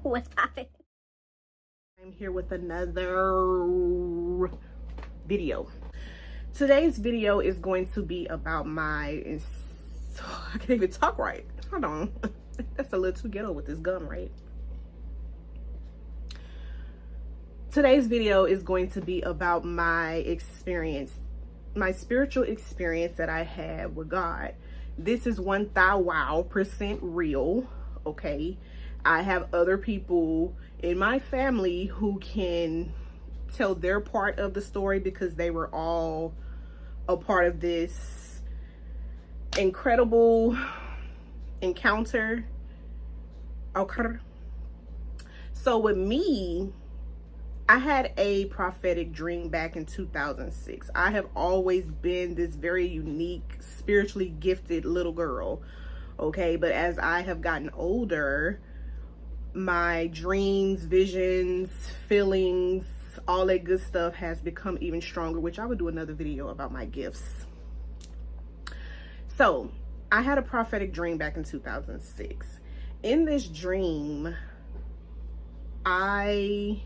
What's poppin'? I'm here with another video. Today's video is going to be about I can't even talk right. Hold on. That's a little too ghetto with this gum, right? Today's video is going to be about my experience, my spiritual experience that I had with God. This is 1000% real, okay? I have other people in my family who can tell their part of the story because they were all a part of this incredible encounter. Okay. So with me, I had a prophetic dream back in 2006. I have always been this very unique, spiritually gifted little girl, okay? But as I have gotten older, my dreams, visions, feelings, all that good stuff has become even stronger, which I would do another video about my gifts. So I had a prophetic dream back in 2006. In this dream, I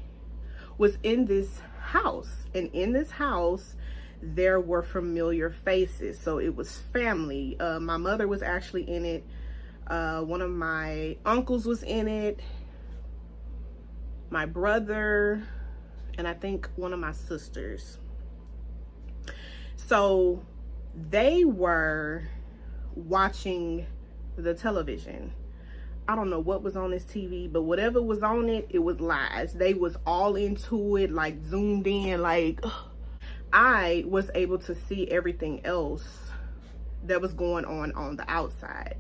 was in this house, and in this house there were familiar faces. So it was family. My mother was actually in it. One of my uncles was in it, my brother, and I think one of my sisters. So they were watching the television. I don't know what was on this TV, but whatever was on it, it was lies. They was all into it, like zoomed in, like I was able to see everything else that was going on the outside.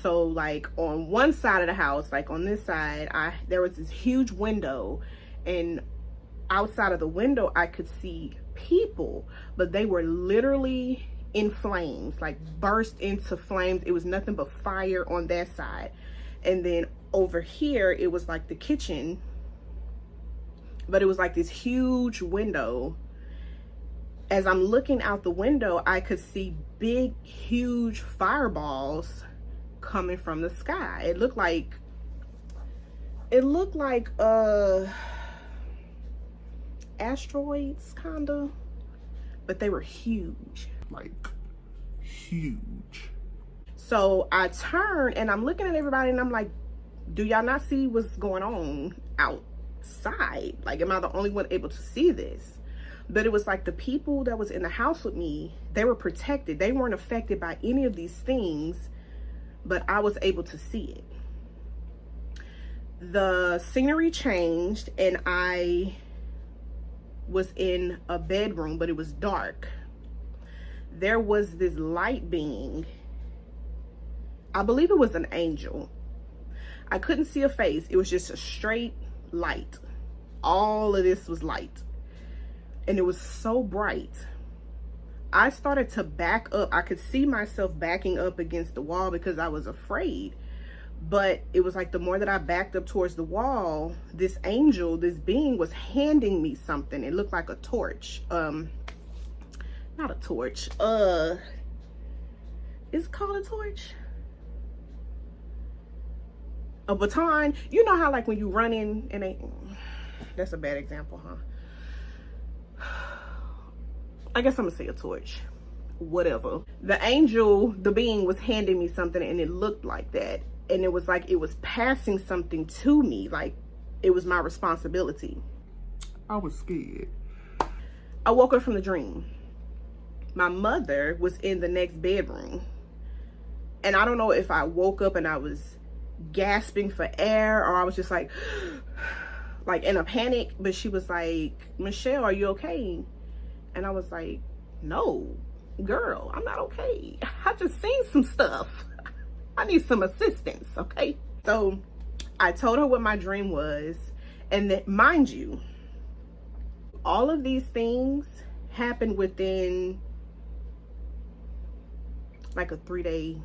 So like on one side of the house, like on this side, there was this huge window, and outside of the window I could see people, but they were literally in flames, like burst into flames. It was nothing but fire on that side. And then over here, it was like the kitchen, but it was like this huge window. As I'm looking out the window, I could see big, huge fireballs coming from the sky. It looked like asteroids, kinda, but they were huge, like huge. So I turned and I'm looking at everybody and I'm like, do y'all not see what's going on outside? Like, am I the only one able to see this? But it was like the people that was in the house with me, they were protected. They weren't affected by any of these things, but I was able to see it. The scenery changed and I was in a bedroom, but it was dark. There was this light being. I believe it was an angel. I couldn't see a face. It was just a straight light. All of this was light. And it was so bright. I started to back up. I could see myself backing up against the wall because I was afraid. But it was like the more that I backed up towards the wall, this angel, this being was handing me something. It looked like a torch. Not a torch. Is it called a torch? A baton. You know how like when you run in and that's a bad example, huh? I guess I'm gonna say a torch. Whatever. The angel, the being, was handing me something and it looked like that. And it was like it was passing something to me, like it was my responsibility. I was scared. I woke up from the dream. My mother was in the next bedroom. And I don't know if I woke up and I was gasping for air or I was just like in a panic, but she was like, Michelle, are you okay? And I was like, no, girl, I'm not okay. I just seen some stuff. I need some assistance, okay? So I told her what my dream was, and that, mind you, all of these things happened within like a 3-day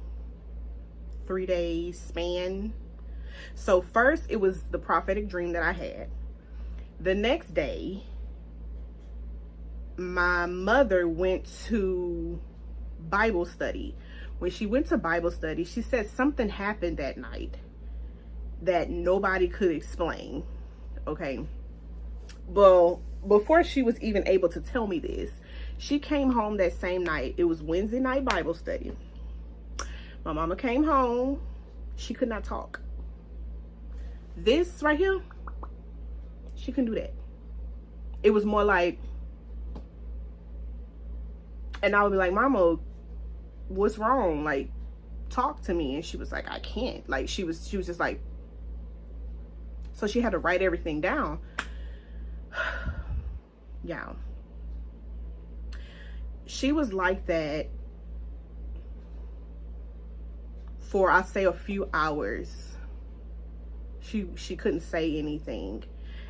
span. So first it was the prophetic dream that I had. The next day, my mother went to Bible study. When she went to Bible study, she said something happened that night that nobody could explain. Okay. Well, before she was even able to tell me this, she came home that same night. It was Wednesday night Bible study. My mama came home. She could not talk. This right here, she couldn't do that. It was more like, and I would be like, Mama, what's wrong? Like, talk to me. And she was like, I can't. Like, she was just like, so she had to write everything down. Yeah. She was like that for, I say, a few hours. She couldn't say anything.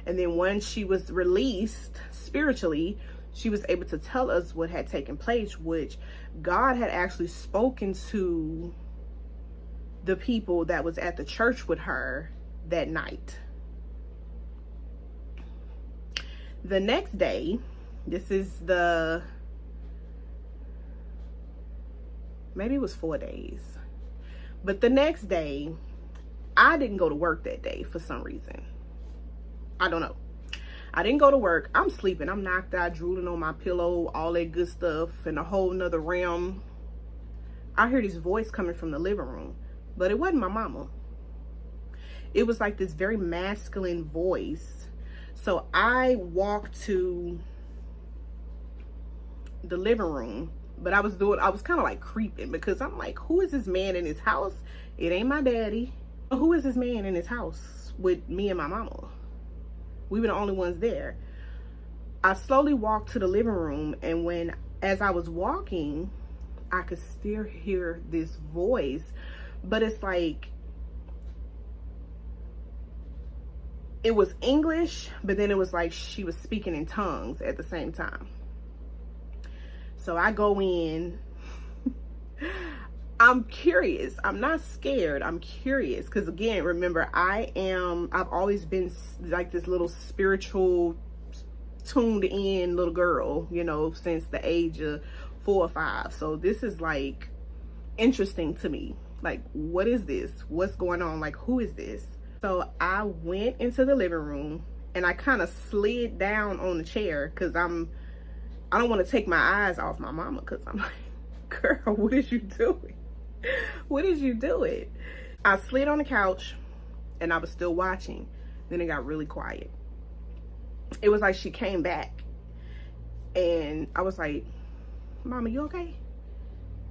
And then once she was released spiritually, she was able to tell us what had taken place, which God had actually spoken to the people that was at the church with her that night. The next day, this is maybe it was 4 days. But the next day, I didn't go to work that day for some reason. I don't know. I didn't go to work. I'm sleeping. I'm knocked out, drooling on my pillow, all that good stuff, in a whole nother realm. I heard this voice coming from the living room, but it wasn't my mama. It was like this very masculine voice. So I walked to the living room, but I was kind of like creeping, because I'm like, who is this man in his house? It ain't my daddy. Who is this man in his house with me and my mama? We were the only ones there. I slowly walked to the living room, and as I was walking, I could still hear this voice, but it's like, it was English, but then it was like she was speaking in tongues at the same time. So I go in. I'm curious. I'm not scared. I'm curious. Because again, remember, I've always been like this little spiritual, tuned in little girl, you know, since the age of 4 or 5. So this is like interesting to me. Like, what is this? What's going on? Like, who is this? So I went into the living room and I kind of slid down on the chair, because I don't want to take my eyes off my mama, because I'm like, girl, what is you doing? What is you doing? I slid on the couch and I was still watching. Then it got really quiet. It was like she came back and I was like, Mama, you okay?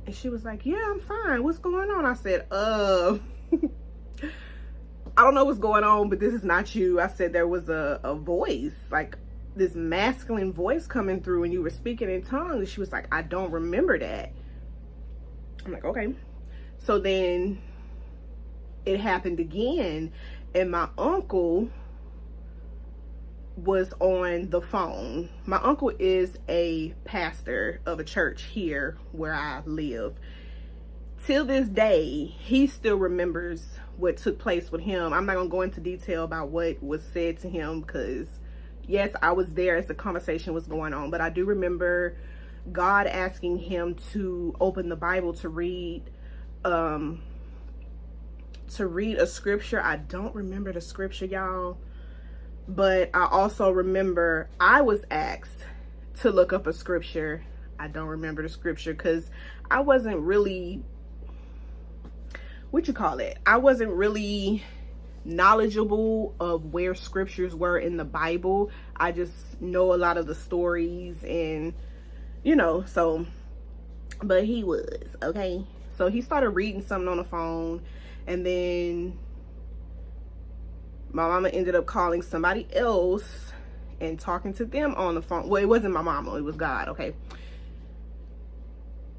And she was like, yeah, I'm fine. What's going on? I said, I don't know what's going on, but this is not you. I said there was a voice, like this masculine voice coming through, and you were speaking in tongues. And she was like, I don't remember that. I'm like, okay. So then it happened again, and my uncle was on the phone. My uncle is a pastor of a church here where I live. Till this day, he still remembers what took place with him. I'm not gonna go into detail about what was said to him, because yes, I was there as the conversation was going on, but I do remember God asking him to open the Bible to read a scripture. I don't remember the scripture, y'all, but I also remember I was asked to look up a scripture. I don't remember the scripture, because I wasn't really, I wasn't really knowledgeable of where scriptures were in the Bible. I just know a lot of the stories, and you know, so, but he was, okay? So he started reading something on the phone, and then my mama ended up calling somebody else and talking to them on the phone. Well, it wasn't my mama, it was God, okay?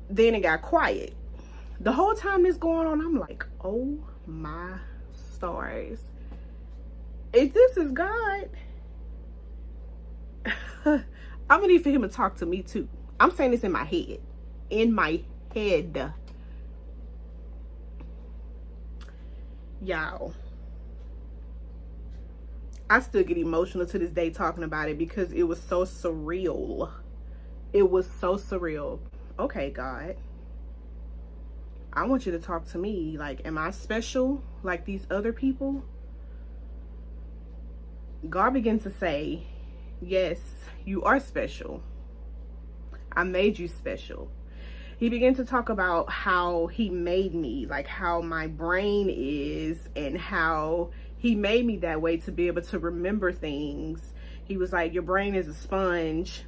Then it got quiet. The whole time this going on, I'm like, oh my stars. If this is God, I'm gonna need for him to talk to me too. I'm saying this in my head. In my head. Y'all, I still get emotional to this day talking about it, because it was so surreal. It was so surreal. Okay, God, I want you to talk to me. Like, am I special like these other people? God began to say, yes, you are special. I made you special. He began to talk about how he made me, like how my brain is, and how he made me that way to be able to remember things. He was like, your brain is a sponge.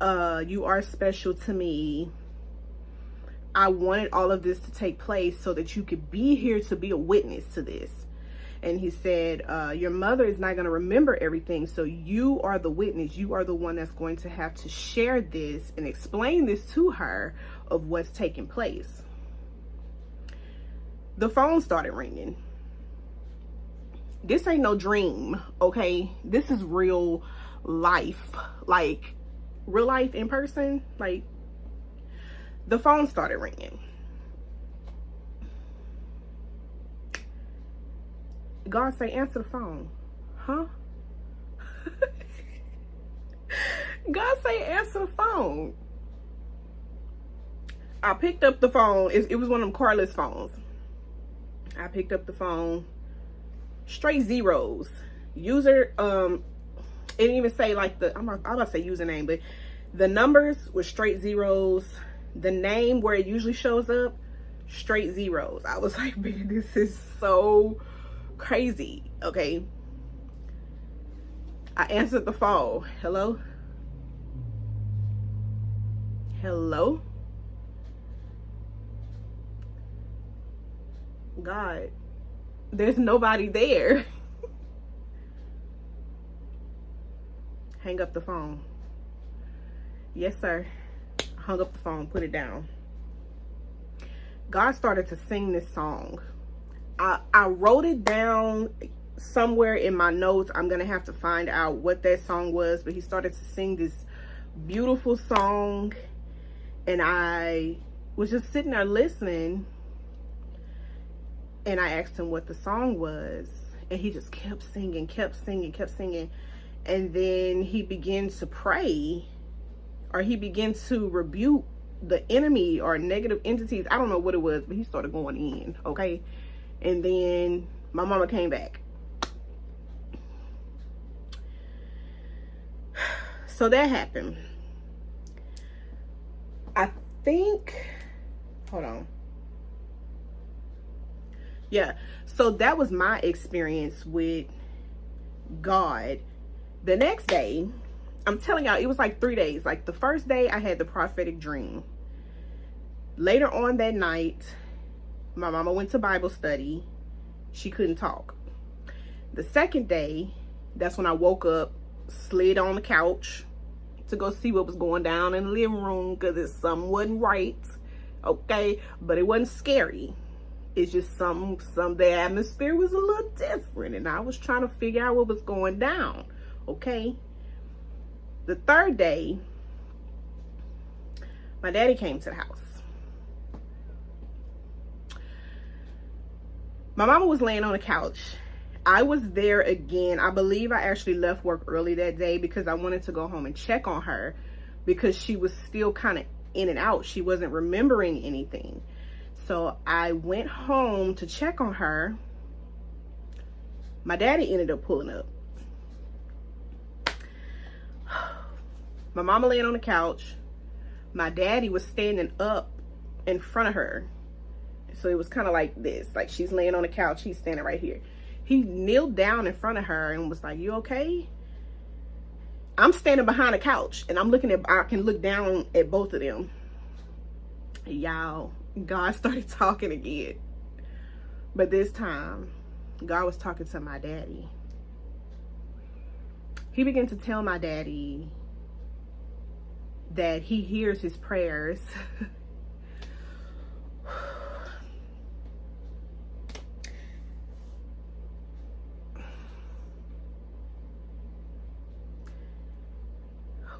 You are special to me. I wanted all of this to take place so that you could be here to be a witness to this. And he said, your mother is not going to remember everything. So you are the witness. You are the one that's going to have to share this and explain this to her of what's taking place. The phone started ringing. This ain't no dream, okay? This is real life. Like, real life in person. Like, the phone started ringing. God say, answer the phone. Huh? God say, answer the phone. I picked up the phone. It was one of them cordless phones. I picked up the phone. Straight zeros. User, it didn't even say like I'm about to say username, but the numbers were straight zeros. The name where it usually shows up, straight zeros. I was like, man, this is so crazy. Okay. I answered the phone. Hello? Hello? God, there's nobody there. Hang up the phone. Yes, sir. Hung up the phone, put it down. God started to sing this song. I wrote it down somewhere in my notes. I'm gonna have to find out what that song was, but he started to sing this beautiful song, and I was just sitting there listening, and I asked him what the song was, and he just kept singing, and then he began to pray, or he began to rebuke the enemy or negative entities. I don't know what it was, but he started going in, okay? And then my mama came back. So that happened. I think, hold on. Yeah, so that was my experience with God. The next day, I'm telling y'all, it was like 3 days. Like the first day I had the prophetic dream. Later on that night, my mama went to Bible study. She couldn't talk. The second day, that's when I woke up, slid on the couch to go see what was going down in the living room, because something wasn't right. Okay, but it wasn't scary. It's just the atmosphere was a little different, and I was trying to figure out what was going down. Okay. The third day, my daddy came to the house. My mama was laying on the couch. I was there again. I believe I actually left work early that day because I wanted to go home and check on her, because she was still kind of in and out. She wasn't remembering anything. So I went home to check on her. My daddy ended up pulling up. My mama laying on the couch. My daddy was standing up in front of her. So it was kind of like this. Like she's laying on the couch. He's standing right here. He kneeled down in front of her and was like, you okay? I'm standing behind the couch and I'm looking at, I can look down at both of them. Y'all, God started talking again. But this time, God was talking to my daddy. He began to tell my daddy that he hears his prayers.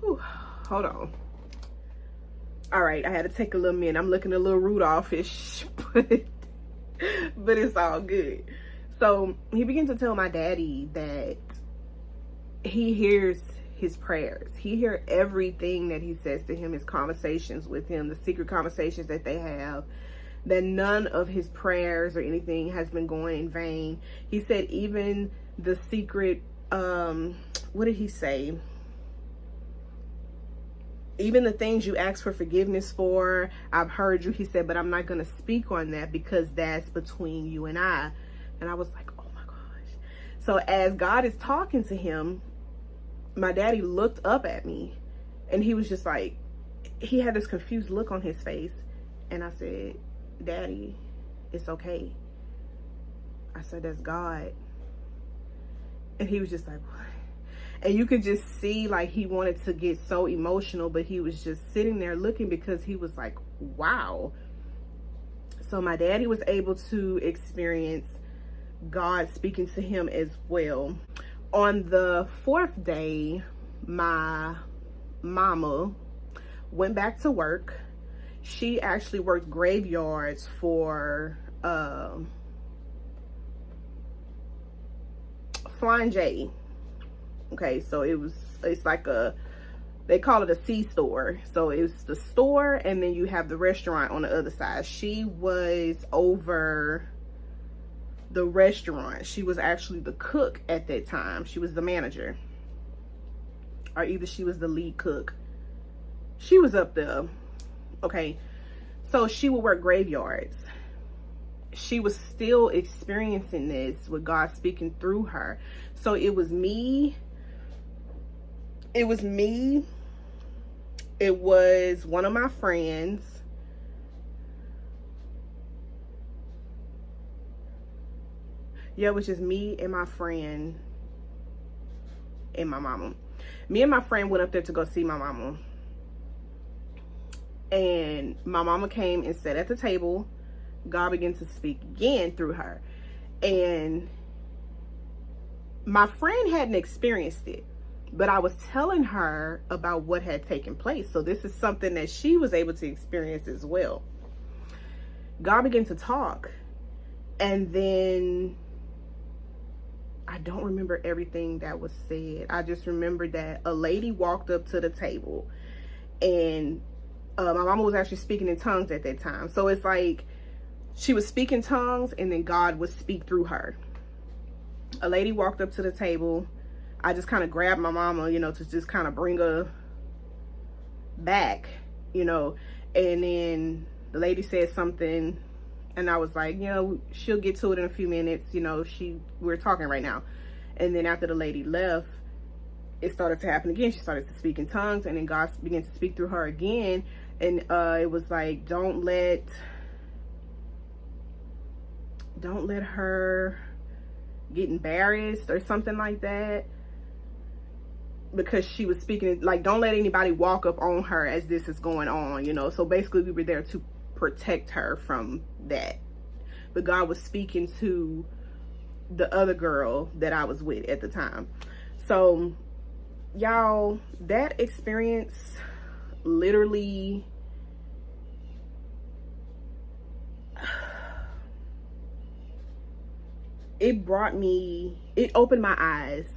Whew, hold on. All right, I had to take a little minute. I'm looking a little Rudolph-ish, but it's all good. So he began to tell my daddy that he hears his prayers. He hears everything that he says to him, his conversations with him, the secret conversations that they have, that none of his prayers or anything has been going in vain. He said even the secret, what did he say? Even the things you ask for forgiveness for, I've heard you, he said, but I'm not going to speak on that because that's between you and I. And I was like, oh my gosh. So as God is talking to him, my daddy looked up at me and he was just like, he had this confused look on his face. And I said, Daddy, it's okay. I said, that's God. And he was just like, what? And you could just see like he wanted to get so emotional, but he was just sitting there looking because he was like, wow. So my daddy was able to experience God speaking to him as well. On the 4th day, my mama went back to work. She actually worked graveyards for Flying J. Okay, so it's like they call it a C-store. So it's the store and then you have the restaurant on the other side. She was over the restaurant. She was actually the cook at that time. She was the manager. Or either she was the lead cook. She was up there. Okay, so she would work graveyards. She was still experiencing this with God speaking through her. So it was me. It was one of my friends. Yeah, it was just me and my friend and my mama. Me and my friend went up there to go see my mama. And my mama came and sat at the table. God began to speak again through her. And my friend hadn't experienced it, but I was telling her about what had taken place. So this is something that she was able to experience as well. God began to talk. And then I don't remember everything that was said. I just remember that a lady walked up to the table and my mama was actually speaking in tongues at that time. So it's like she was speaking tongues and then God would speak through her. A lady walked up to the table. I just kind of grabbed my mama, you know, to just kind of bring her back, you know. And then the lady said something and I was like, you know, she'll get to it in a few minutes. You know, we're talking right now. And then after the lady left, it started to happen again. She started to speak in tongues and then God began to speak through her again. And it was like, don't let her get embarrassed or something like that, because she was speaking like, don't let anybody walk up on her as this is going on, you know. So basically we were there to protect her from that. But God was speaking to the other girl that I was with at the time. So y'all, that experience literally it opened my eyes.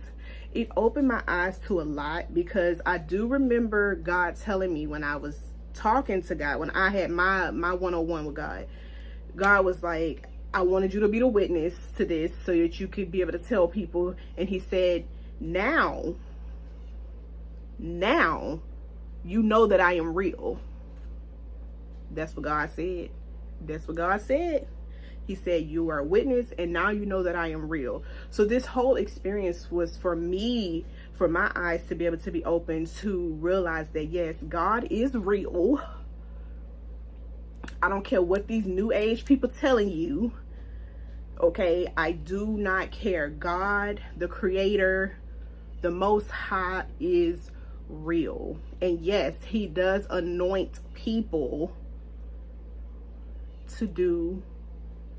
It opened my eyes to a lot, because I do remember God telling me when I was talking to God, when I had my one-on-one with God, God was like, I wanted you to be the witness to this so that you could be able to tell people. And he said, now you know that I am real. That's what God said. That's what God said. He said, you are a witness and now you know that I am real. So this whole experience was for me, for my eyes to be able to be open to realize that yes, God is real. I don't care what these new age people telling you. Okay, I do not care. God, the creator, the most high, is real. And yes, he does anoint people to do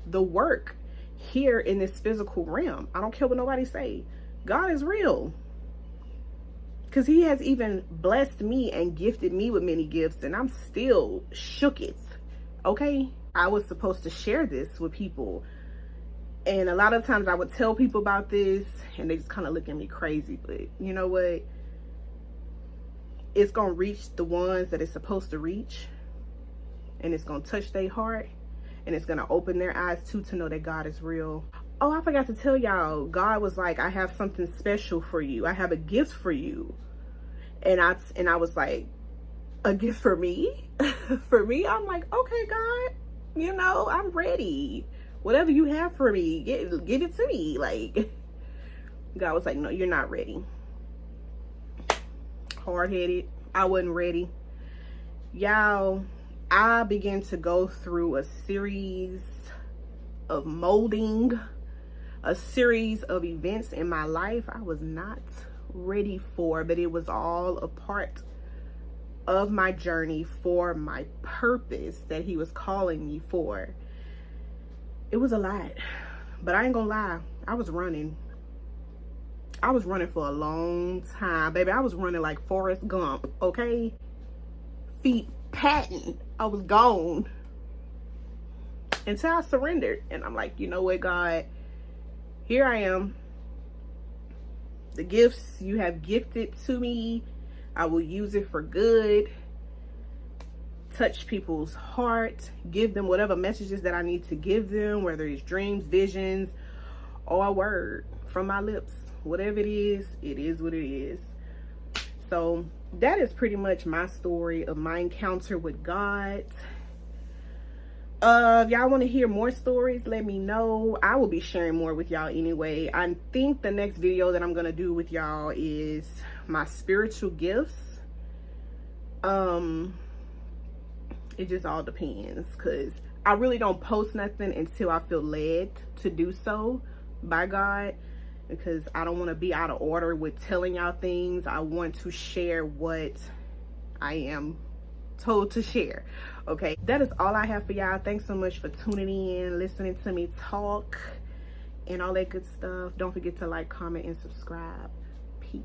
the work here in this physical realm. I don't care what nobody say. God is real, because he has even blessed me and gifted me with many gifts, and I'm still shooketh. Okay, I was supposed to share this with people, and a lot of times I would tell people about this and they just kind of look at me crazy. But you know what, it's gonna reach the ones that it's supposed to reach, and it's gonna touch their heart, and it's going to open their eyes too to know that God is real. Oh, I forgot to tell y'all, God was like, I have something special for you. I have a gift for you. And I was like, a gift for me? For me? I'm like, okay, God, you know, I'm ready. Whatever you have for me, give it to me. Like, God was like, no, you're not ready. Hard-headed. I wasn't ready. Y'all, I began to go through a series of molding, a series of events in my life I was not ready for, but it was all a part of my journey for my purpose that he was calling me for. It was a lot, but I ain't gonna lie, I was running for a long time, baby. I was running like Forrest Gump, okay? Feet patting. I was gone until I surrendered. And I'm like, you know what, God? Here I am. The gifts you have gifted to me, I will use it for good. Touch people's heart. Give them whatever messages that I need to give them, whether it's dreams, visions, or a word from my lips. Whatever it is what it is. So that is pretty much my story of my encounter with God. If y'all want to hear more stories, let me know. I will be sharing more with y'all anyway. I think the next video that I'm going to do with y'all is my spiritual gifts. It just all depends, because I really don't post nothing until I feel led to do so by God, because I don't want to be out of order with telling y'all things. I want to share what I am told to share. Okay, that is all I have for y'all. Thanks so much for tuning in, listening to me talk and all that good stuff. Don't forget to like, comment, and subscribe. Peace.